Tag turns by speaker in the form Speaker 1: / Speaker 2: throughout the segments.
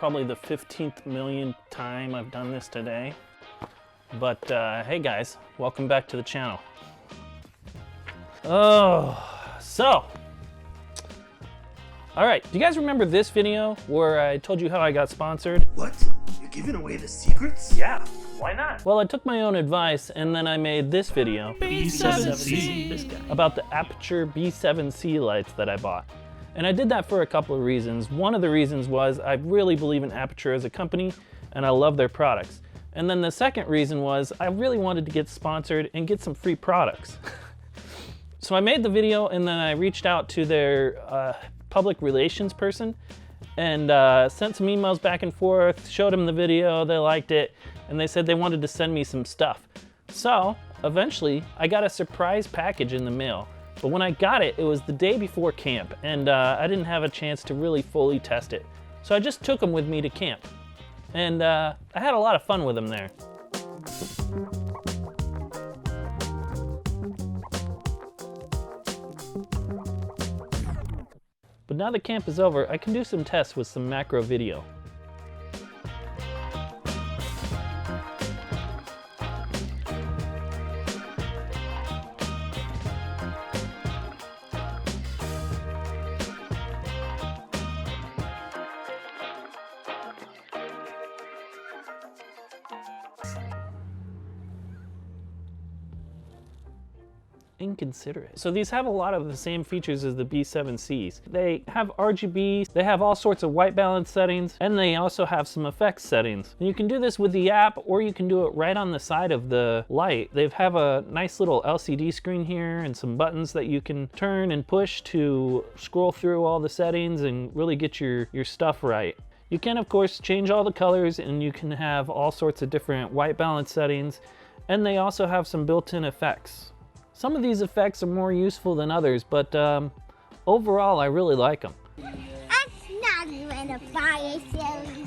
Speaker 1: probably the 15th millionth time I've done this today. But hey guys, welcome back to the channel. All right, do you guys remember this video where I told you how I got sponsored?
Speaker 2: What? You're giving away the secrets?
Speaker 1: Yeah, why not? Well, I took my own advice and then I made this video
Speaker 2: B7C.
Speaker 1: about the Aputure B7C lights that I bought. And I did that for a couple of reasons. One of the reasons was I really believe in Aputure as a company and I love their products. And then the second reason was I really wanted to get sponsored and get some free products. So I made the video and then I reached out to their public relations person and sent some emails back and forth, showed them the video, they liked it, and they said they wanted to send me some stuff. So eventually I got a surprise package in the mail. But when I got it, it was the day before camp and I didn't have a chance to really fully test it. So I just took them with me to camp. And I had a lot of fun with them there. But now that camp is over, I can do some tests with some macro video. Inconsiderate. So these have a lot of the same features as the B7Cs. They have RGB, they have all sorts of white balance settings, and they also have some effects settings. And you can do this with the app, or you can do it right on the side of the light. They have a nice little LCD screen here and some buttons that you can turn and push to scroll through all the settings and really get your stuff right. You can, of course, change all the colors and you can have all sorts of different white balance settings, and they also have some built-in effects. Some of these effects are more useful than others, but overall, I really like them.
Speaker 3: I'm not even a fire silly.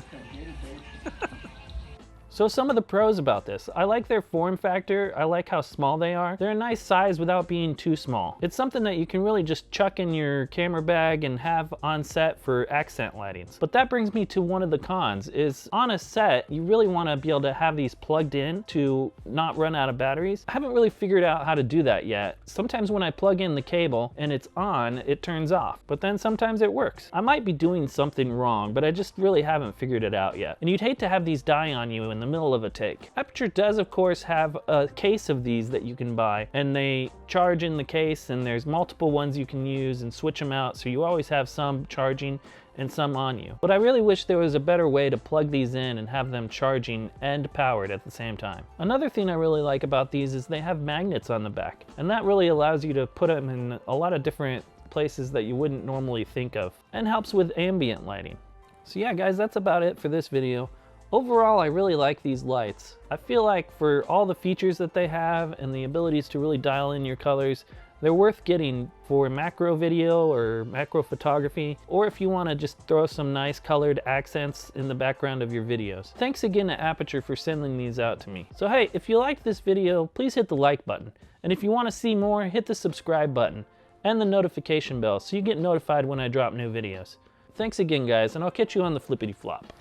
Speaker 1: So some of the pros about this. I like their form factor. I like how small they are. They're a nice size without being too small. It's something that you can really just chuck in your camera bag and have on set for accent lightings. But that brings me to one of the cons is on a set, you really want to be able to have these plugged in to not run out of batteries. I haven't really figured out how to do that yet. Sometimes when I plug in the cable and it's on, it turns off, but then sometimes it works. I might be doing something wrong, but I just really haven't figured it out yet. And you'd hate to have these die on you in the middle of a take. Aputure does, of course, have a case of these that you can buy, and they charge in the case, and there's multiple ones you can use and switch them out, so you always have some charging and some on you. But I really wish there was a better way to plug these in and have them charging and powered at the same time. Another thing I really like about these is they have magnets on the back, and that really allows you to put them in a lot of different places that you wouldn't normally think of, and helps with ambient lighting. So yeah, guys, that's about it for this video. Overall, I really like these lights. I feel like for all the features that they have and the abilities to really dial in your colors, they're worth getting for macro video or macro photography, or if you want to just throw some nice colored accents in the background of your videos. Thanks again to Aputure for sending these out to me. So hey, if you liked this video, please hit the like button. And if you want to see more, hit the subscribe button and the notification bell so you get notified when I drop new videos. Thanks again, guys, and I'll catch you on the flippity flop.